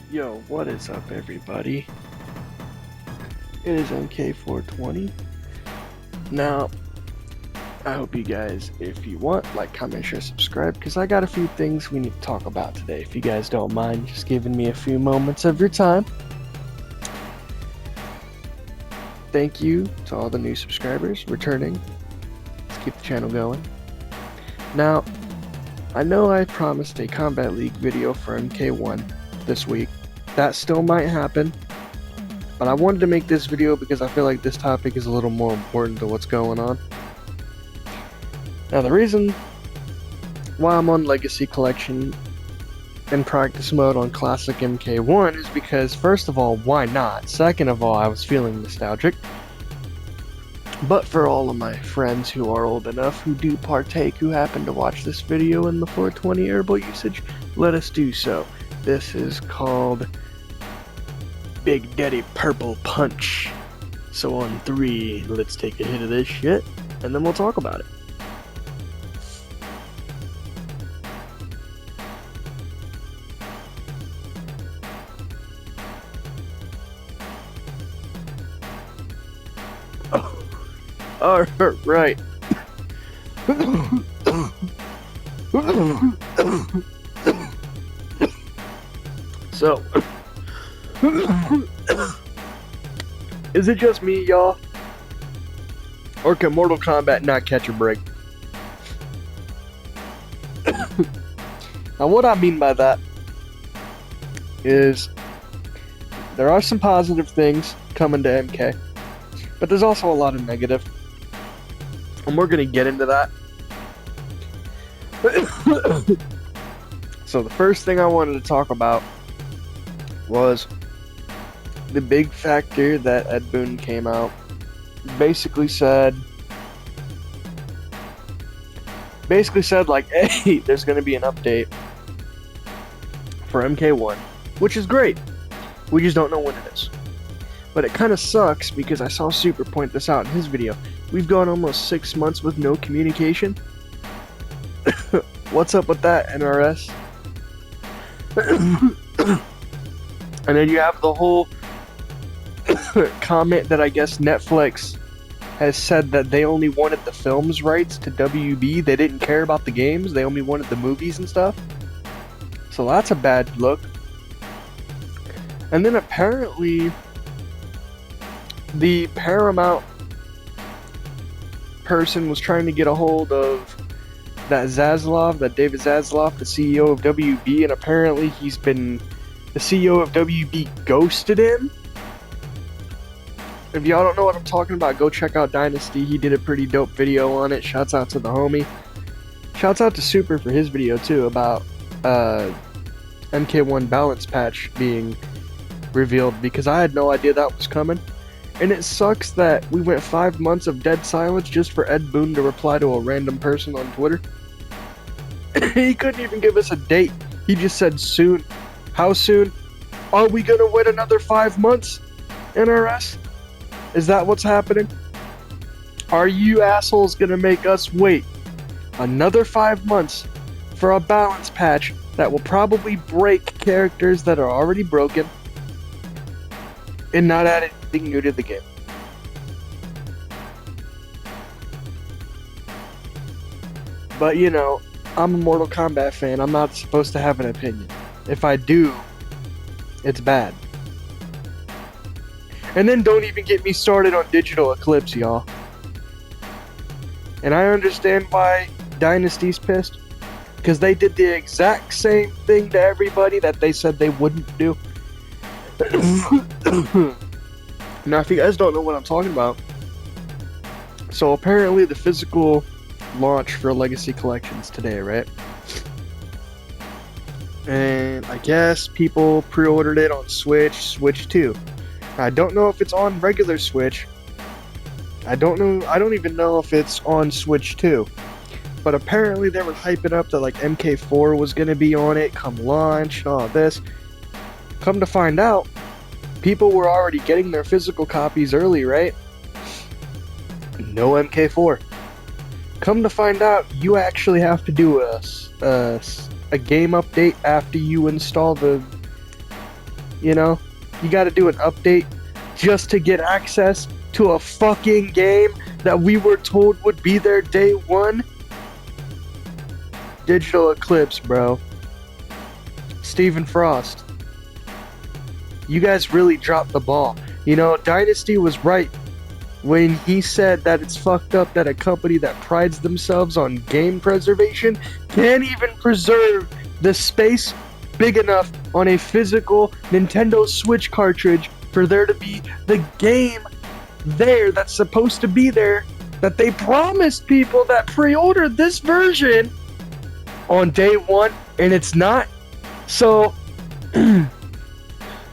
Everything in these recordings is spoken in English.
Yo, what is up, everybody? It is MK420. Now, I hope you guys, if you want, like, comment, share, subscribe, because I got a few things we need to talk about today. If you guys don't mind just giving me a few moments of your time. Thank you to all the new subscribers returning. Let's keep the channel going. Now, I know I promised a Combat League video for MK1 this week. That still might happen, but I wanted to make this video because I feel like this topic is a little more important to what's going on. Now, the reason why I'm on Legacy Collection and practice mode on Classic MK1 is because, first of all, why not? Second of all, I was feeling nostalgic. But for all of my friends who are old enough, who do partake, who happen to watch this video in the 420 herbal usage, let us do so. This is called Big Daddy Purple Punch. So on 3, let's take a hit of this shit, and then we'll talk about it. Alright. So, is it just me, y'all? Or can Mortal Kombat not catch a break? Now, what I mean by that is there are some positive things coming to MK, but there's also a lot of negative. And we're going to get into that. So the first thing I wanted to talk about was the big factor that Ed Boon came out. Basically said like, hey, there's going to be an update for MK1, which is great. We just don't know when it is. But it kind of sucks because I saw Super point this out in his video. We've gone almost 6 months with no communication. What's up with that, NRS? And then you have the whole comment that I guess Netflix has said that they only wanted the films rights to WB. They didn't care about the games. They only wanted the movies and stuff. So that's a bad look. And then apparently the Paramount person was trying to get a hold of that David Zaslav, the CEO of WB, and apparently the CEO of WB ghosted him. If y'all don't know what I'm talking about, go check out Dynasty. He did a pretty dope video on it. Shouts out to the homie. Shouts out to Super for his video too about MK1 balance patch being revealed, because I had no idea that was coming. And it sucks that we went 5 months of dead silence just for Ed Boon to reply to a random person on Twitter. He couldn't even give us a date. He just said soon. How soon? Are we gonna wait another 5 months, NRS? Is that what's happening? Are you assholes gonna make us wait another 5 months for a balance patch that will probably break characters that are already broken and not add anything new to the game? But you know, I'm a Mortal Kombat fan. I'm not supposed to have an opinion. If I do, it's bad. And then don't even get me started on Digital Eclipse, y'all. And I understand why Dynasty's pissed, because they did the exact same thing to everybody that they said they wouldn't do. Now, if you guys don't know what I'm talking about, so apparently the physical launch for Legacy Collections today, right? And I guess people pre-ordered it on Switch 2. I don't know if it's on regular Switch. I don't even know if it's on Switch 2. But apparently they were hyping up that like MK4 was gonna be on it come launch and all this. Come to find out, people were already getting their physical copies early, right? No MK4. Come to find out, you actually have to do a game update after you install the You know, you got to do an update just to get access to a fucking game that we were told would be there day one. Digital Eclipse, bro. Stephen Frost. You guys really dropped the ball. You know, Dynasty was right when he said that it's fucked up that a company that prides themselves on game preservation can't even preserve the space big enough on a physical Nintendo Switch cartridge for there to be the game there that's supposed to be there that they promised people that pre-ordered this version on day one, and it's not. So,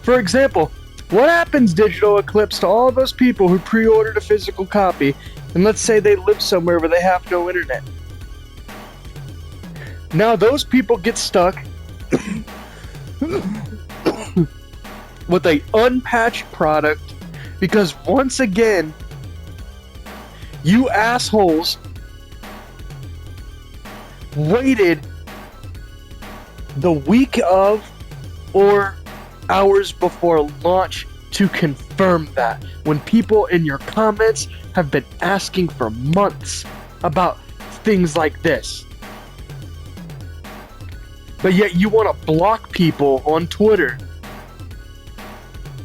for example, what happens, Digital Eclipse, to all those people who pre-ordered a physical copy, and let's say they live somewhere where they have no internet? Now those people get stuck with a unpatched product because once again, you assholes waited the week of or hours before launch to confirm that, when people in your comments have been asking for months about things like this. But yet you want to block people on Twitter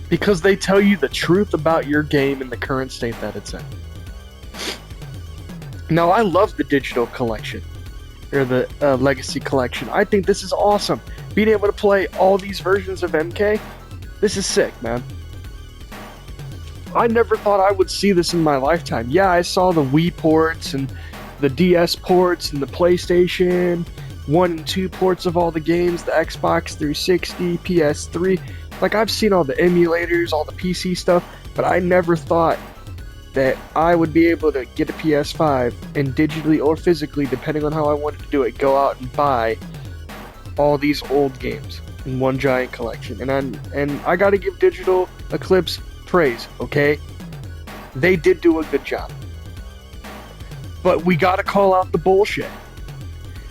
because they tell you the truth about your game in the current state that it's in. Now, I love the digital collection, or the Legacy collection. I think this is awesome. Being able to play all these versions of MK, this is sick, man. I never thought I would see this in my lifetime. Yeah, I saw the Wii ports and the DS ports and the PlayStation 1 and 2 ports of all the games, the Xbox 360, PS3. Like, I've seen all the emulators, all the PC stuff, but I never thought that I would be able to get a PS5 and digitally or physically, depending on how I wanted to do it, go out and buy all these old games in one giant collection. And I gotta give Digital Eclipse praise, okay? They did do a good job. But we gotta call out the bullshit.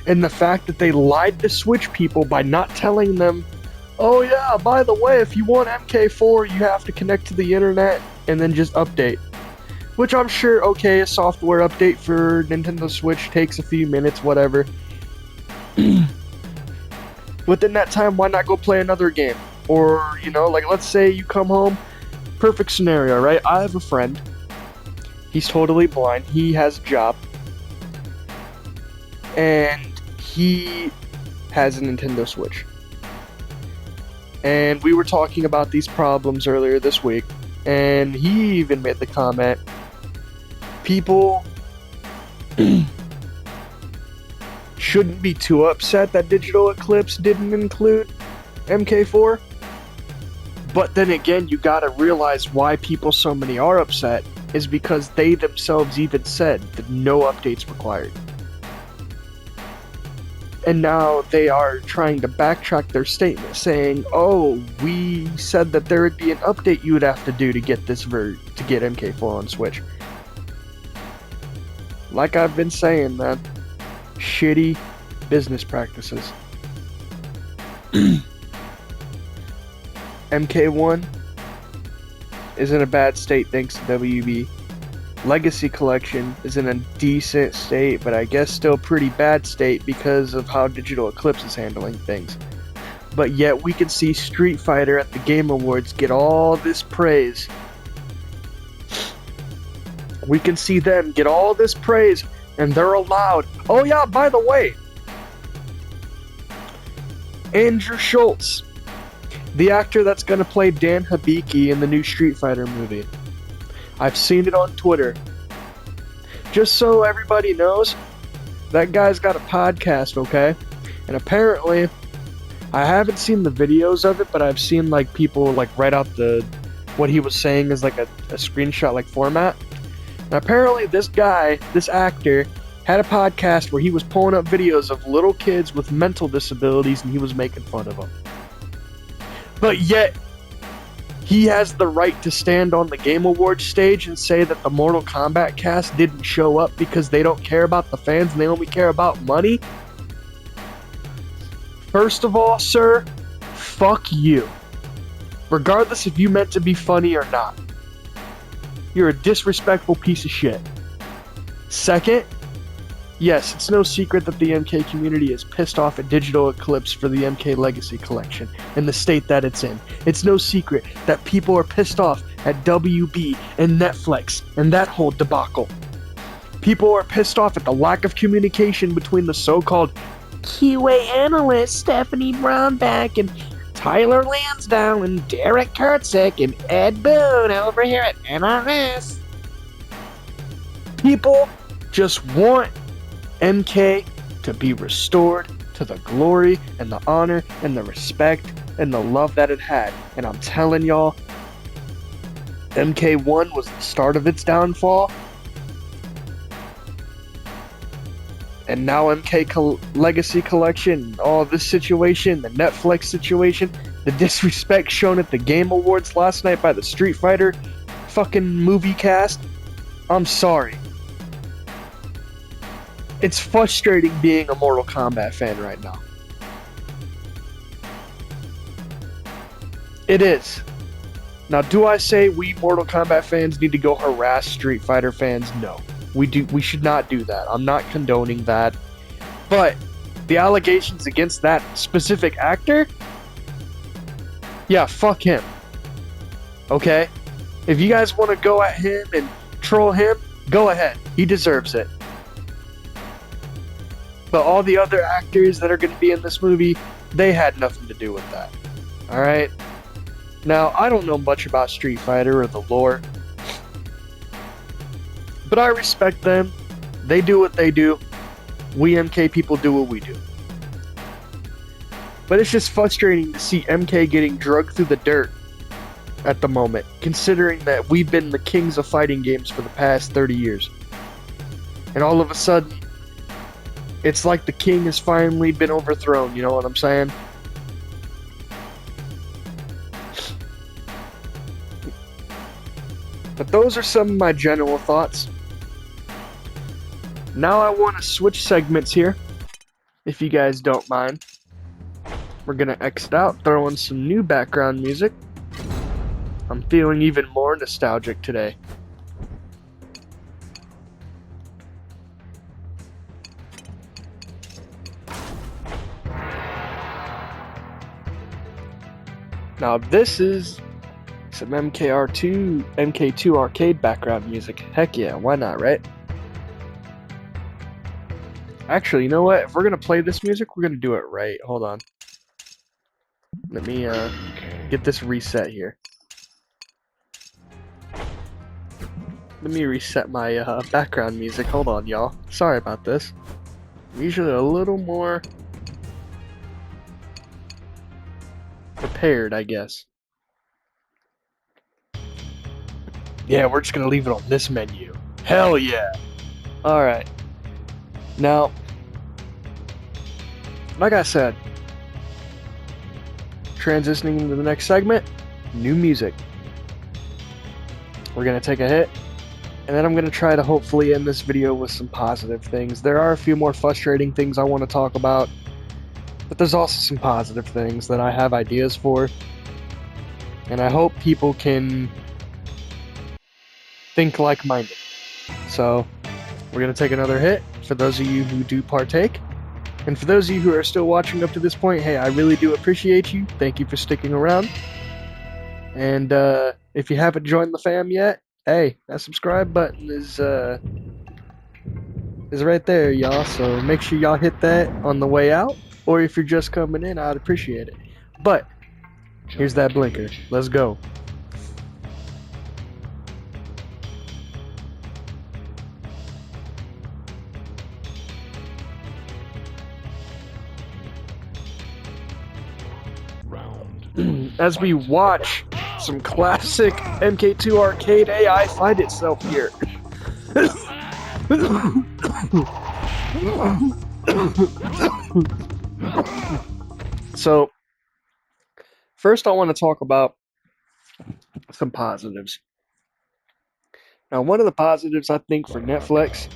And the fact that they lied to Switch people by not telling them, oh yeah, by the way, if you want MK4, you have to connect to the internet and then just update. Which I'm sure, okay, a software update for Nintendo Switch takes a few minutes, whatever. Within that time, why not go play another game? Or, you know, like, let's say you come home, perfect scenario, right? I have a friend. He's totally blind. He has a job. And he has a Nintendo Switch. And we were talking about these problems earlier this week. And he even made the comment, people shouldn't be too upset that Digital Eclipse didn't include MK4. But then again, you gotta realize why people so many are upset is because they themselves even said that no updates required. And now they are trying to backtrack their statement, saying, "Oh, we said that there would be an update you would have to do to get this to get MK4 on Switch." Like I've been saying, man, shitty business practices. MK1 is in a bad state thanks to WB. Legacy Collection is in a decent state, but I guess still pretty bad state because of how Digital Eclipse is handling things. But yet we can see Street Fighter at the Game Awards get all this praise. We can see them get all this praise, and they're allowed. Oh yeah, by the way, Andrew Schultz, the actor that's going to play Dan Hibiki in the new Street Fighter movie. I've seen it on Twitter. Just so everybody knows, that guy's got a podcast, okay? And apparently, I haven't seen the videos of it, but I've seen like people like write out what he was saying is like a screenshot like format. And apparently this guy, this actor, had a podcast where he was pulling up videos of little kids with mental disabilities and he was making fun of them. But yet, he has the right to stand on the Game Awards stage and say that the Mortal Kombat cast didn't show up because they don't care about the fans and they only care about money? First of all, sir, fuck you. regardless if you meant to be funny or not. You're a disrespectful piece of shit. Second, yes, it's no secret that the MK community is pissed off at Digital Eclipse for the MK Legacy Collection and the state that it's in. It's no secret that people are pissed off at WB and Netflix and that whole debacle. People are pissed off at the lack of communication between the so-called QA analyst Stephanie Brownback and Tyler Lansdowne and Derek Kurtzik and Ed Boon over here at NRS. People just want MK to be restored to the glory and the honor and the respect and the love that it had. And I'm telling y'all, MK1 was the start of its downfall. And now MK Legacy Collection, all this situation, the Netflix situation, the disrespect shown at the Game Awards last night by the Street Fighter fucking movie cast. I'm sorry. It's frustrating being a Mortal Kombat fan right now. It is. Now, do I say we Mortal Kombat fans need to go harass Street Fighter fans? No. We should not do that. I'm not condoning that. But the allegations against that specific actor? Yeah, fuck him. Okay? If you guys want to go at him and troll him, go ahead. He deserves it. But all the other actors that are going to be in this movie, they had nothing to do with that. Alright? Now, I don't know much about Street Fighter or the lore, but I respect them. They do what they do. We MK people do what we do. But it's just frustrating to see MK getting drugged through the dirt at the moment, considering that we've been the kings of fighting games for the past 30 years. And all of a sudden, it's like the king has finally been overthrown, you know what I'm saying? But those are some of my general thoughts. Now I want to switch segments here, if you guys don't mind. We're going to exit out, throw in some new background music. I'm feeling even more nostalgic today. Now this is some MK2 arcade background music. Heck yeah, why not, right? Actually, you know what? If we're gonna play this music, we're gonna do it right. Hold on. Let me get this reset here. Let me reset my background music. Hold on, y'all. Sorry about this. I'm usually a little more prepared, I guess. Yeah, we're just gonna leave it on this menu. Hell yeah! Alright. Now, like I said, transitioning into the next segment, new music. We're gonna take a hit, and then I'm gonna try to hopefully end this video with some positive things. There are a few more frustrating things I want to talk about, but there's also some positive things that I have ideas for, and I hope people can think like-minded. So, we're going to take another hit for those of you who do partake. And for those of you who are still watching up to this point, hey, I really do appreciate you. Thank you for sticking around. And if you haven't joined the fam yet, hey, that subscribe button is right there, y'all. So make sure y'all hit that on the way out. Or if you're just coming in, I'd appreciate it. But here's that blinker. Let's go. As we watch some classic MK2 arcade AI find itself here. So, first I want to talk about some positives. Now, one of the positives I think for Netflix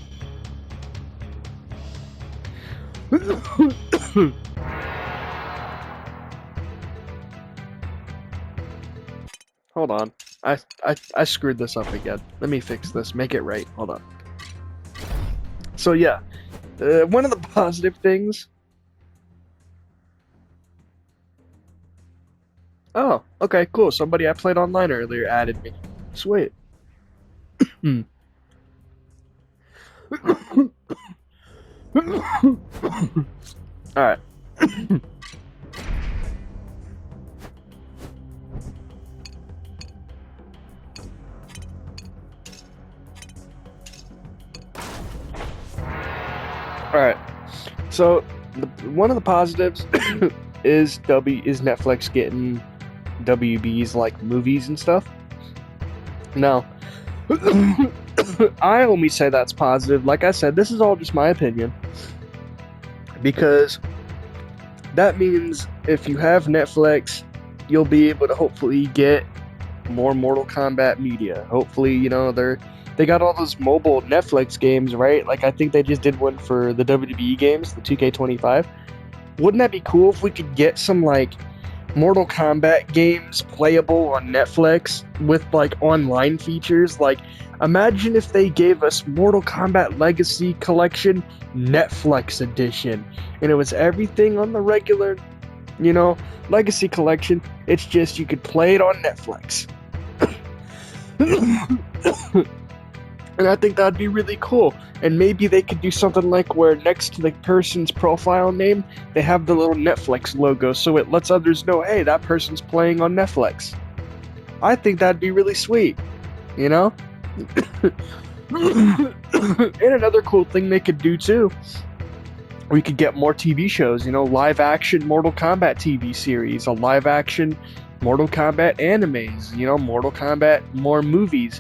Hold on. I screwed this up again. Let me fix this. Make it right. Hold on. So yeah, one of the positive things. Oh, okay, cool. Somebody I played online earlier added me. Sweet. Hmm. All right. All right. So one of the positives is Netflix getting WB's like movies and stuff. Now, I only say that's positive. Like I said, this is all just my opinion because that means if you have Netflix, you'll be able to hopefully get more Mortal Kombat media. Hopefully, they got all those mobile Netflix games, right? Like I think they just did one for the WWE games, the 2K25. Wouldn't that be cool if we could get some like Mortal Kombat games playable on Netflix with like online features? Like imagine if they gave us Mortal Kombat Legacy Collection Netflix edition and it was everything on the regular, Legacy Collection. It's just you could play it on Netflix. And I think that'd be really cool. And maybe they could do something like where next to the person's profile name, they have the little Netflix logo so it lets others know, hey, that person's playing on Netflix. I think that'd be really sweet, And another cool thing they could do too, we could get more TV shows, live action Mortal Kombat TV series, a live action Mortal Kombat animes, Mortal Kombat, more movies.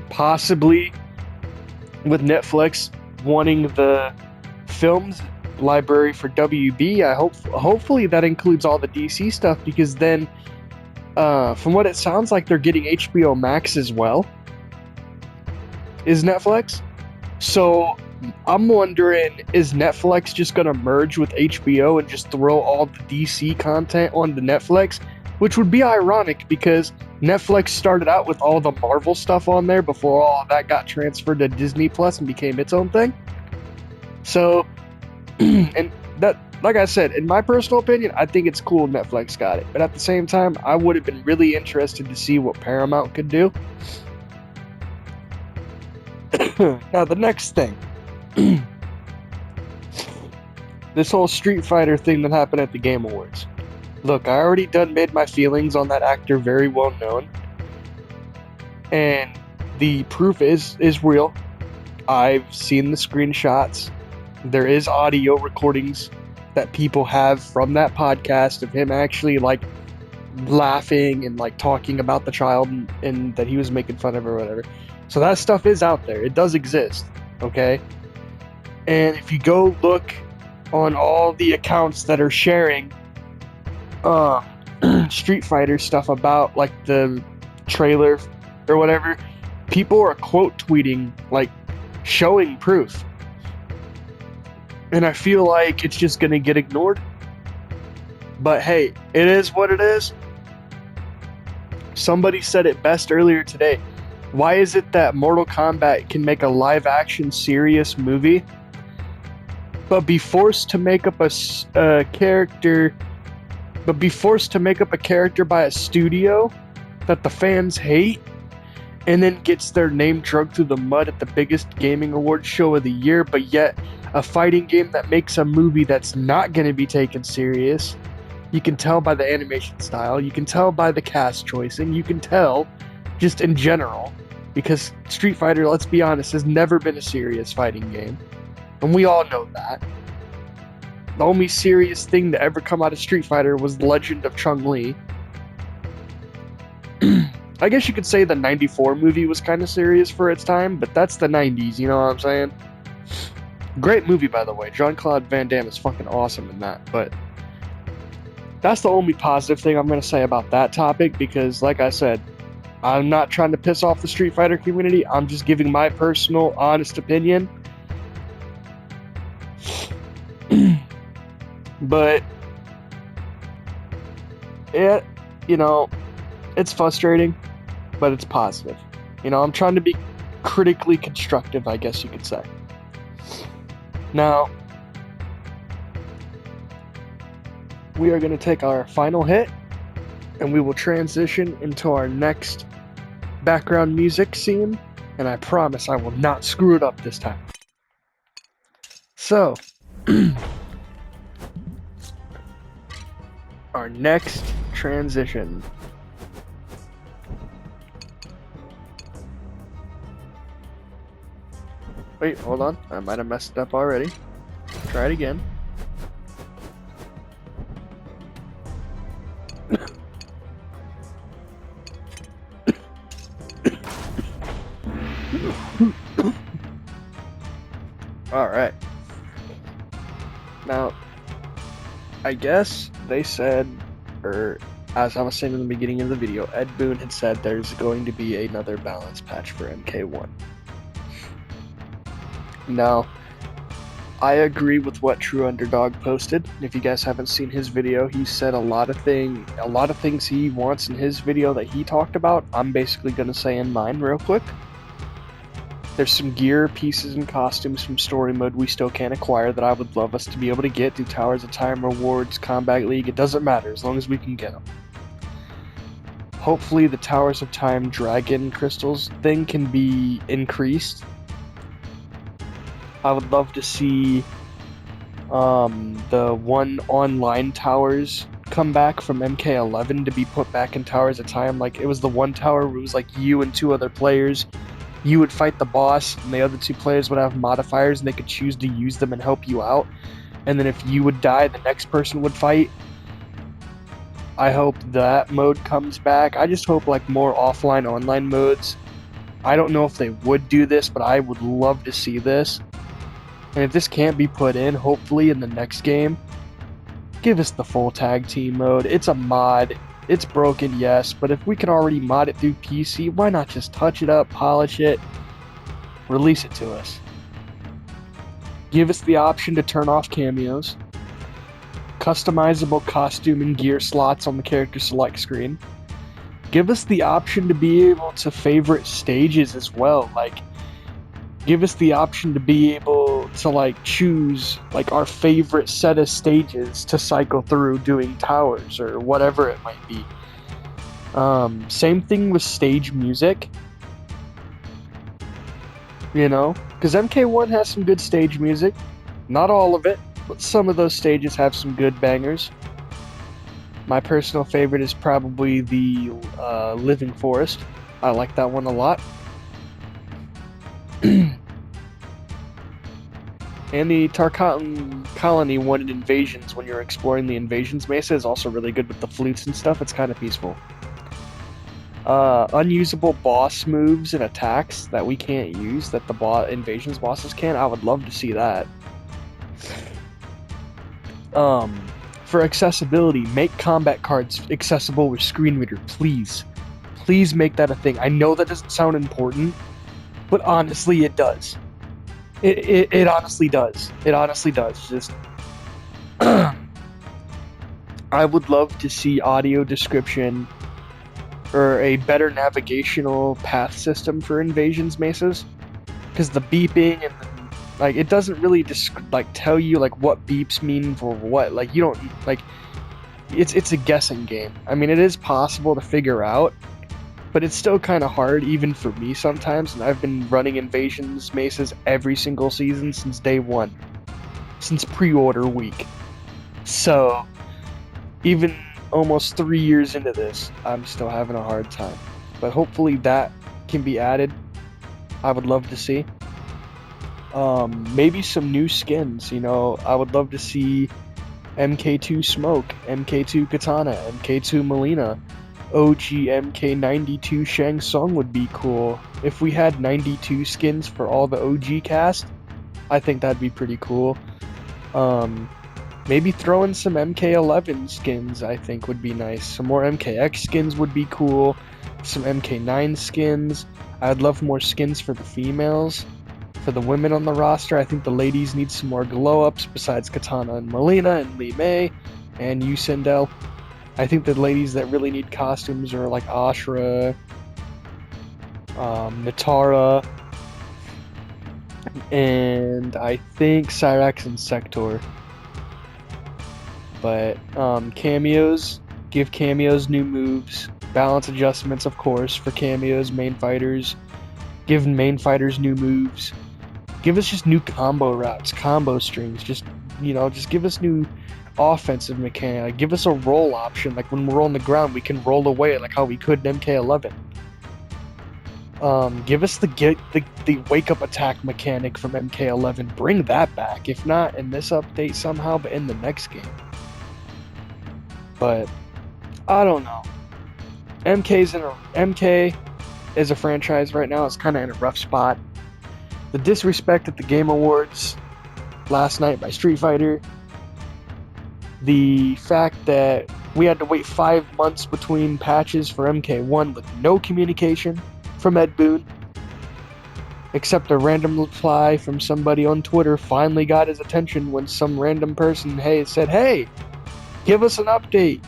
Possibly with Netflix wanting the films library for WB, hopefully that includes all the DC stuff because then from what it sounds like they're getting HBO Max as well. Is Netflix? So I'm wondering, is Netflix just gonna merge with HBO and just throw all the DC content onto Netflix? Which would be ironic because Netflix started out with all the Marvel stuff on there before all of that got transferred to Disney Plus and became its own thing. So, and that, like I said, in my personal opinion, I think it's cool Netflix got it. But at the same time, I would have been really interested to see what Paramount could do. Now, the next thing. This whole Street Fighter thing that happened at the Game Awards. Look, I already done made my feelings on that actor very well known. And the proof is real. I've seen the screenshots. There is audio recordings that people have from that podcast of him actually like laughing and like talking about the child and that he was making fun of or whatever. So that stuff is out there. It does exist. Okay? And if you go look on all the accounts that are sharing Street Fighter stuff about like the trailer or whatever, people are quote tweeting like showing proof, and I feel like it's just gonna get ignored. But hey, it is what it is. Somebody said it best earlier today. Why is it that Mortal Kombat can make a live action serious movie but be forced to make up a character by a studio that the fans hate and then gets their name dragged through the mud at the biggest gaming awards show of the year, but yet a fighting game that makes a movie that's not going to be taken serious? You can tell by the animation style, you can tell by the cast choice, and you can tell just in general, because Street Fighter, let's be honest, has never been a serious fighting game. And we all know that. The only serious thing to ever come out of Street Fighter was The Legend of Chun-Li. I guess you could say the 94 movie was kind of serious for its time, but that's the 90s, you know what I'm saying? Great movie, by the way. Jean-Claude Van Damme is fucking awesome in that, but that's the only positive thing I'm going to say about that topic, because, like I said, I'm not trying to piss off the Street Fighter community. I'm just giving my personal, honest opinion. But, it, It's frustrating, but it's positive. You know, I'm trying to be critically constructive, I guess you could say. Now, we are going to take our final hit, and we will transition into our next background music scene, and I promise I will not screw it up this time. So, our next transition. Wait, hold on. I might have messed it up already. Try it again. Alright. Now, I guess they said, or as I was saying in the beginning of the video, Ed Boon had said there's going to be another balance patch for MK1. Now, I agree with what True Underdog posted. If you guys haven't seen his video, he said a lot of things he wants in his video that he talked about. I'm basically going to say in mine real quick. There's some gear, pieces, and costumes from story mode we still can't acquire that I would love us to be able to get through Towers of Time rewards, Combat League. It doesn't matter as long as we can get them. Hopefully the Towers of Time Dragon Crystals thing can be increased. I would love to see the one online towers come back from MK11 to be put back in Towers of Time. Like, it was the one tower where it was like you and 2 other players. You would fight the boss, and the other 2 players would have modifiers, and they could choose to use them and help you out. And then if you would die, the next person would fight. I hope that mode comes back. I just hope like more offline online modes. I don't know if they would do this, but I would love to see this. And if this can't be put in, hopefully in the next game, give us the full tag team mode. It's a mod. It's broken, yes, but if we can already mod it through PC, why not just touch it up, polish it, release it to us? Give us the option to turn off cameos, customizable costume and gear slots on the character select screen. Give us the option to be able to favorite stages as well. Like, give us the option to be able to like choose like our favorite set of stages to cycle through doing towers or whatever it might be. Same thing with stage music. You know, because MK1 has some good stage music. Not all of it, but some of those stages have some good bangers. My personal favorite is probably the Living Forest. I like that one a lot. And the Tarkatan Colony wanted invasions when you're exploring the invasions mesa is also really good with the flutes and stuff. It's kind of peaceful. Unusable boss moves and attacks that we can't use that the invasions bosses can. I would love to see that. For accessibility, make combat cards accessible with screen reader, please. Please make that a thing. I know that doesn't sound important, but honestly, it does. It honestly does. It honestly does. Just, I would love to see audio description or a better navigational path system for invasions mesas, because the beeping and like it doesn't really tell you like what beeps mean for what. Like you don't like. It's a guessing game. I mean, it is possible to figure out. But it's still kind of hard, even for me sometimes, and I've been running Invasions Mesas every single season since day 1. Since pre-order week. So, even almost 3 years into this, I'm still having a hard time. But hopefully that can be added. I would love to see. Maybe some new skins, you know, I would love to see MK2 Smoke, MK2 Katana, MK2 Melina. OG MK92 Shang Tsung would be cool. If we had 92 skins for all the OG cast, I think that'd be pretty cool. Maybe throw in some MK11 skins, I think would be nice. Some more MKX skins would be cool. Some MK9 skins. I'd love more skins for the females. For the women on the roster, I think the ladies need some more glow-ups besides Katana and Melina and Lee Mei and Yu Sindel. I think the ladies that really need costumes are like Ashra, Natara, and I think Cyrax and Sector. But cameos, give cameos new moves, balance adjustments, of course, for cameos, main fighters. Give main fighters new moves. Give us just new combo routes, combo strings. Just give us new offensive mechanic. Give us a roll option, like when we're on the ground, we can roll away, like how we could in MK11. Give us the wake up attack mechanic from MK11. Bring that back. If not in this update somehow, but in the next game. But I don't know. MK is a franchise right now. It's kind of in a rough spot. The disrespect at the Game Awards last night by Street Fighter. The fact that we had to wait 5 months between patches for MK1 with no communication from Ed Boon, except a random reply from somebody on Twitter finally got his attention when some random person said, "Hey, give us an update."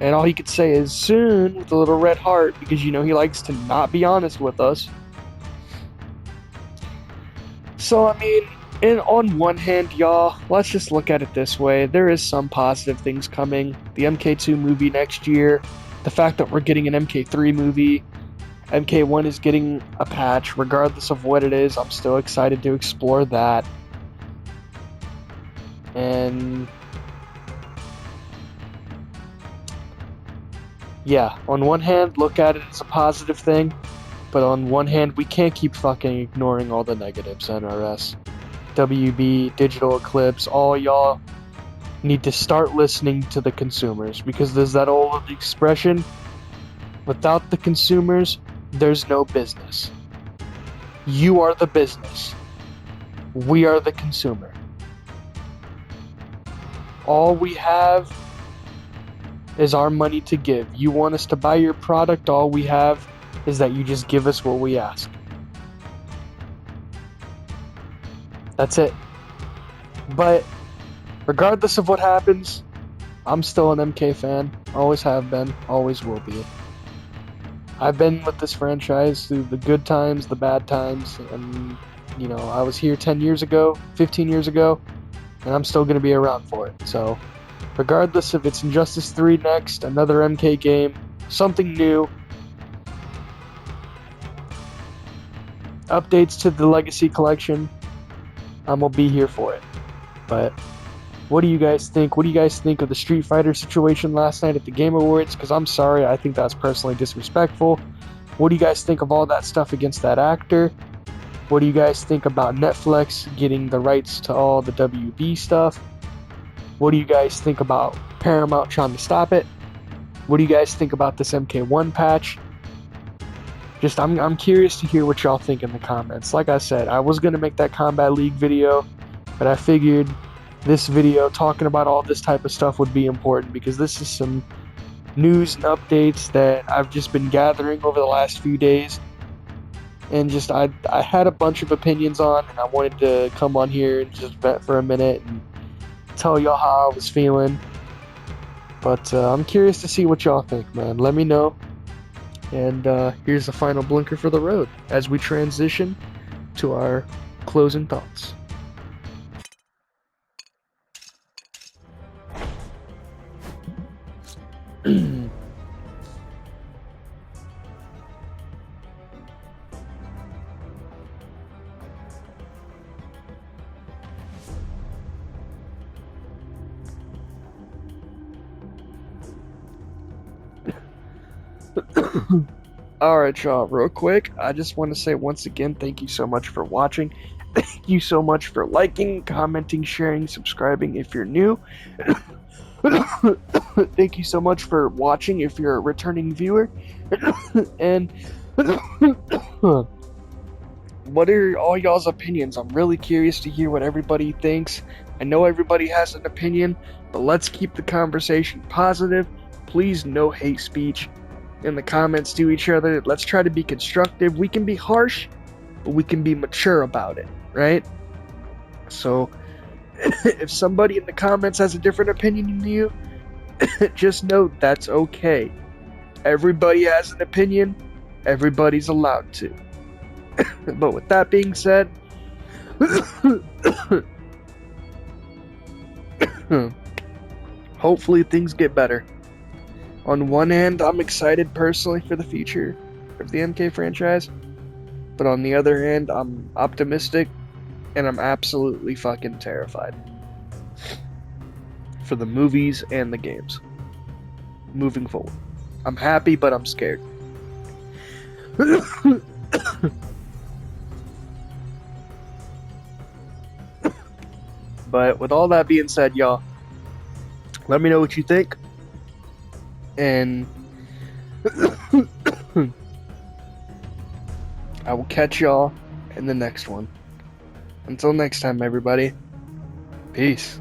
And all he could say is "soon" with a little red heart, because he likes to not be honest with us. So I mean, on one hand, y'all, let's just look at it this way. There is some positive things coming. The MK2 movie next year, the fact that we're getting an MK3 movie, MK1 is getting a patch, regardless of what it is. I'm still excited to explore that. And yeah, on one hand, look at it as a positive thing, but on one hand, we can't keep fucking ignoring all the negatives. NRS, WB, Digital Eclipse, all y'all need to start listening to the consumers, because there's that old expression, without the consumers, there's no business. You are the business. We are the consumer. All we have is our money to give. You want us to buy your product, all we have is that you just give us what we ask. That's it. But regardless of what happens, I'm still an MK fan. Always have been, always will be. I've been with this franchise through the good times, the bad times, and I was here 10 years ago, 15 years ago, and I'm still going to be around for it. So regardless if it's Injustice 3 next, another MK game, something new, updates to the Legacy Collection, I'm going to be here for it. But what do you guys think? What do you guys think of the Street Fighter situation last night at the Game Awards? Because I'm sorry, I think that's personally disrespectful. What do you guys think of all that stuff against that actor? What do you guys think about Netflix getting the rights to all the WB stuff? What do you guys think about Paramount trying to stop it? What do you guys think about this MK1 patch? I'm curious to hear what y'all think in the comments. Like I said, I was going to make that Kombat League video, but I figured this video talking about all this type of stuff would be important, because this is some news and updates that I've just been gathering over the last few days, and I had a bunch of opinions on, and I wanted to come on here and just vent for a minute and tell y'all how I was feeling. But I'm curious to see what y'all think, man. Let me know. And here's the final blinker for the road as we transition to our closing thoughts. Alright, y'all, real quick, I just want to say once again, thank you so much for watching. Thank you so much for liking, commenting, sharing, subscribing if you're new. Thank you so much for watching if you're a returning viewer. And what are all y'all's opinions? I'm really curious to hear what everybody thinks. I know everybody has an opinion, but let's keep the conversation positive. Please, no hate speech in the comments to each other. Let's try to be constructive. We can be harsh, but we can be mature about it, right? So if somebody in the comments has a different opinion than you, Just note that's okay. Everybody has an opinion. Everybody's allowed to. But with that being said, hopefully things get better. On one hand, I'm excited personally for the future of the MK franchise, but on the other hand, I'm optimistic and I'm absolutely fucking terrified for the movies and the games moving forward. I'm happy, but I'm scared. But with all that being said, y'all, let me know what you think. And I will catch y'all in the next one. Until next time, everybody. Peace.